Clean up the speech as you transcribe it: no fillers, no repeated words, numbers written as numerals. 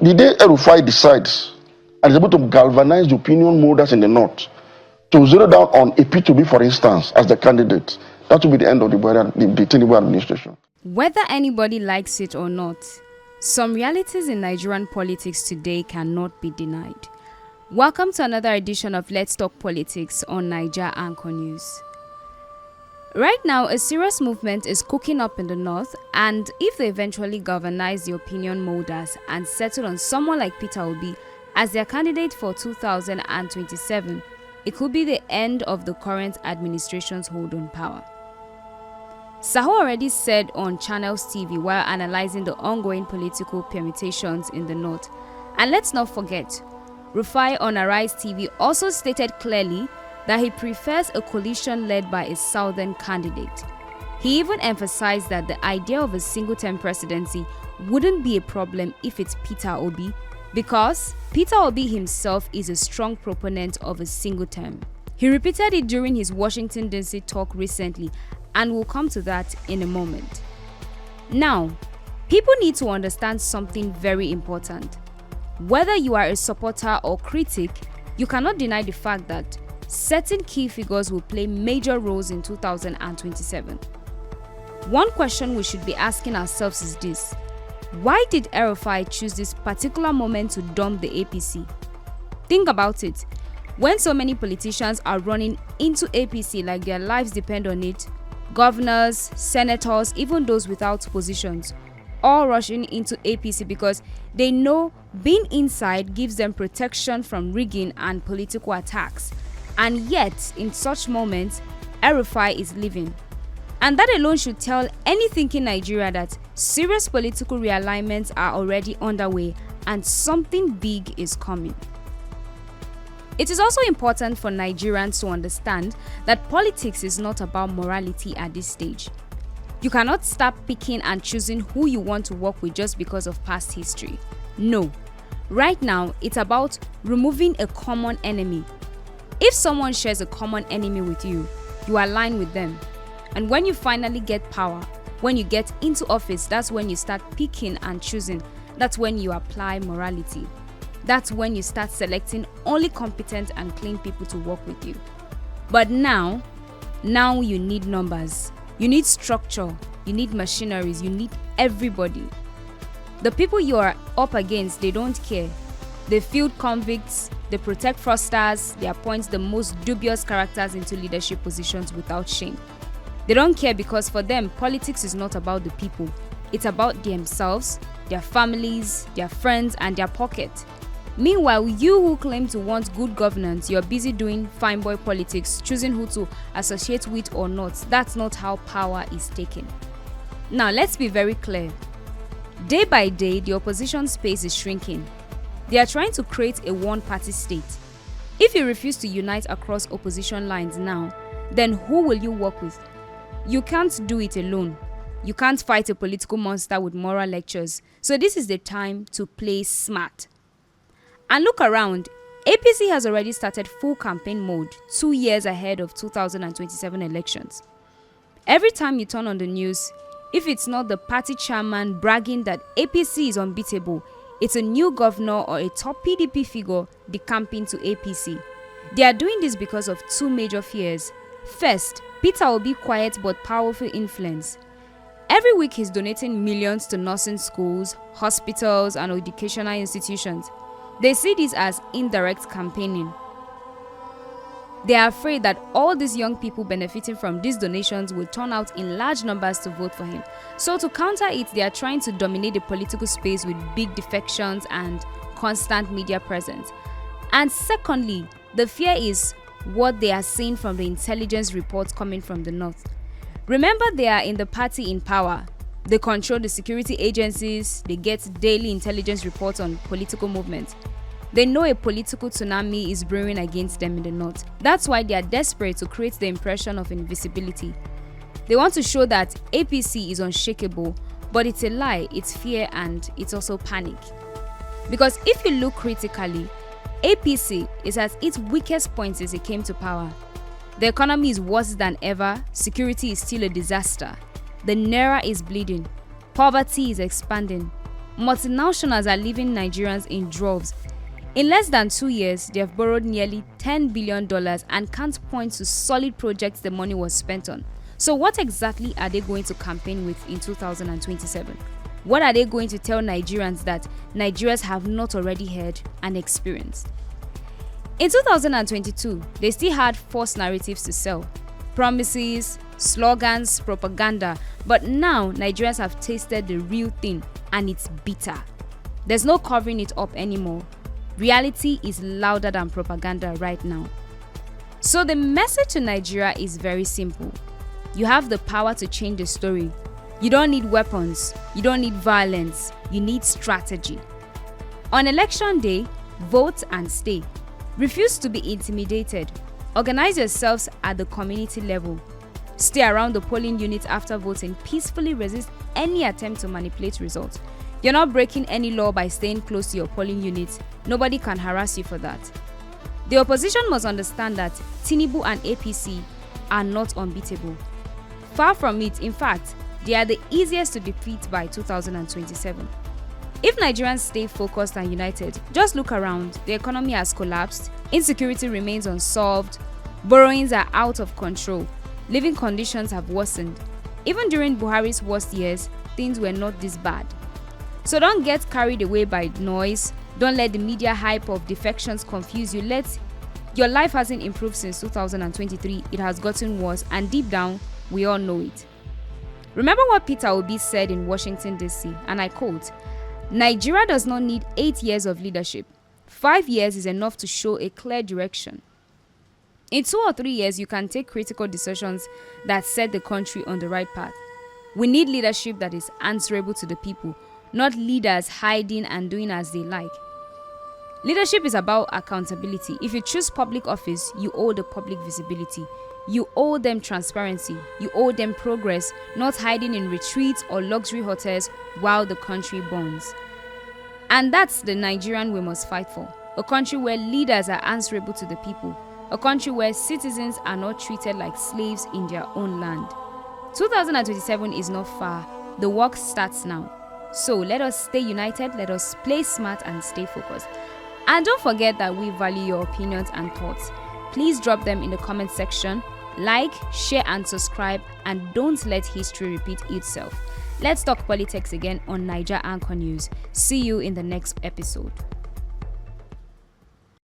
The day El-Rufai decides and is able to galvanize the opinion molders in the north to zero down on a P2B, for instance, as the candidate, that will be the end of the Tinubu administration. Whether anybody likes it or not, some realities in Nigerian politics today cannot be denied. Welcome to another edition of Let's Talk Politics on Niger Anchor News. Right now, a serious movement is cooking up in the north, and if they eventually galvanize the opinion molders and settle on someone like Peter Obi as their candidate for 2027, it could be the end of the current administration's hold on power. Saho already said on Channels TV while analyzing the ongoing political permutations in the north. And let's not forget, Rufai on Arise TV also stated clearly that he prefers a coalition led by a southern candidate. He even emphasized that the idea of a single-term presidency wouldn't be a problem if it's Peter Obi, because Peter Obi himself is a strong proponent of a single term. He repeated it during his Washington DC talk recently, and we'll come to that in a moment. Now, people need to understand something very important. Whether you are a supporter or critic, you cannot deny the fact that certain key figures will play major roles in 2027. One question we should be asking ourselves is this: why did El-Rufai choose this particular moment to dump the APC? Think about it. When so many politicians are running into APC like their lives depend on it, governors, senators, even those without positions, all rushing into APC because they know being inside gives them protection from rigging and political attacks. And yet, in such moments, El-Rufai is leaving. And that alone should tell any thinking Nigeria that serious political realignments are already underway and something big is coming. It is also important for Nigerians to understand that politics is not about morality at this stage. You cannot start picking and choosing who you want to work with just because of past history. No. Right now, it's about removing a common enemy. If someone shares a common enemy with you, you align with them. And when you finally get power, when you get into office, that's when you start picking and choosing. That's when you apply morality. That's when you start selecting only competent and clean people to work with you. But now you need numbers. You need structure. You need machineries. You need everybody. The people you are up against, they don't care. They field convicts, they protect fraudsters, they appoint the most dubious characters into leadership positions without shame. They don't care because for them, politics is not about the people. It's about themselves, their families, their friends, and their pocket. Meanwhile, you who claim to want good governance, you're busy doing fine boy politics, choosing who to associate with or not. That's not how power is taken. Now, let's be very clear. Day by day, the opposition space is shrinking. They are trying to create a one-party state. If you refuse to unite across opposition lines now, then who will you work with? You can't do it alone. You can't fight a political monster with moral lectures. So this is the time to play smart. And look around. APC has already started full campaign mode 2 years ahead of 2027 elections. Every time you turn on the news, if it's not the party chairman bragging that APC is unbeatable, it's a new governor or a top PDP figure decamping to APC. They are doing this because of two major fears. First, Peter Obi's quiet but powerful influence. Every week he's donating millions to nursing schools, hospitals, and educational institutions. They see this as indirect campaigning. They are afraid that all these young people benefiting from these donations will turn out in large numbers to vote for him. So to counter it, they are trying to dominate the political space with big defections and constant media presence. And secondly, the fear is what they are seeing from the intelligence reports coming from the north. Remember, they are in the party in power. They control the security agencies. They get daily intelligence reports on political movements. They know a political tsunami is brewing against them in the north. That's why they are desperate to create the impression of invisibility. They want to show that APC is unshakable, but it's a lie, it's fear, and it's also panic. Because if you look critically, APC is at its weakest point since it came to power. The economy is worse than ever, security is still a disaster, the naira is bleeding, poverty is expanding, Multinationals are leaving Nigerians in droves. In less than 2 years, they have borrowed nearly $10 billion and can't point to solid projects the money was spent on. So what exactly are they going to campaign with in 2027? What are they going to tell Nigerians that Nigerians have not already heard and experienced? In 2022, they still had false narratives to sell. Promises, slogans, propaganda. But now, Nigerians have tasted the real thing and it's bitter. There's no covering it up anymore. Reality is louder than propaganda right now. So the message to Nigeria is very simple. You have the power to change the story. You don't need weapons. You don't need violence. You need strategy. On election day, vote and stay. Refuse to be intimidated. Organize yourselves at the community level. Stay around the polling unit after voting. Peacefully resist any attempt to manipulate results. You're not breaking any law by staying close to your polling unit. Nobody can harass you for that. The opposition must understand that Tinubu and APC are not unbeatable. Far from it, in fact, they are the easiest to defeat by 2027. If Nigerians stay focused and united, just look around. The economy has collapsed, insecurity remains unsolved, borrowings are out of control, living conditions have worsened. Even during Buhari's worst years, things were not this bad. So don't get carried away by noise. Don't let the media hype of defections confuse you. Your life hasn't improved since 2023. It has gotten worse, and deep down, we all know it. Remember what Peter Obi said in Washington, D.C., and I quote, "Nigeria does not need 8 years of leadership. 5 years is enough to show a clear direction. In 2 or 3 years, you can take critical decisions that set the country on the right path. We need leadership that is answerable to the people, not leaders hiding and doing as they like. Leadership is about accountability. If you choose public office, you owe the public visibility. You owe them transparency. You owe them progress, not hiding in retreats or luxury hotels while the country burns. And that's the Nigerian we must fight for. A country where leaders are answerable to the people. A country where citizens are not treated like slaves in their own land. 2027 is not far. The work starts now. So let us stay united, let us play smart and stay focused. And don't forget that we value your opinions and thoughts. Please drop them in the comment section. Like, share and subscribe, and don't let history repeat itself. Let's talk politics again on Niger Anchor News. See you in the next episode.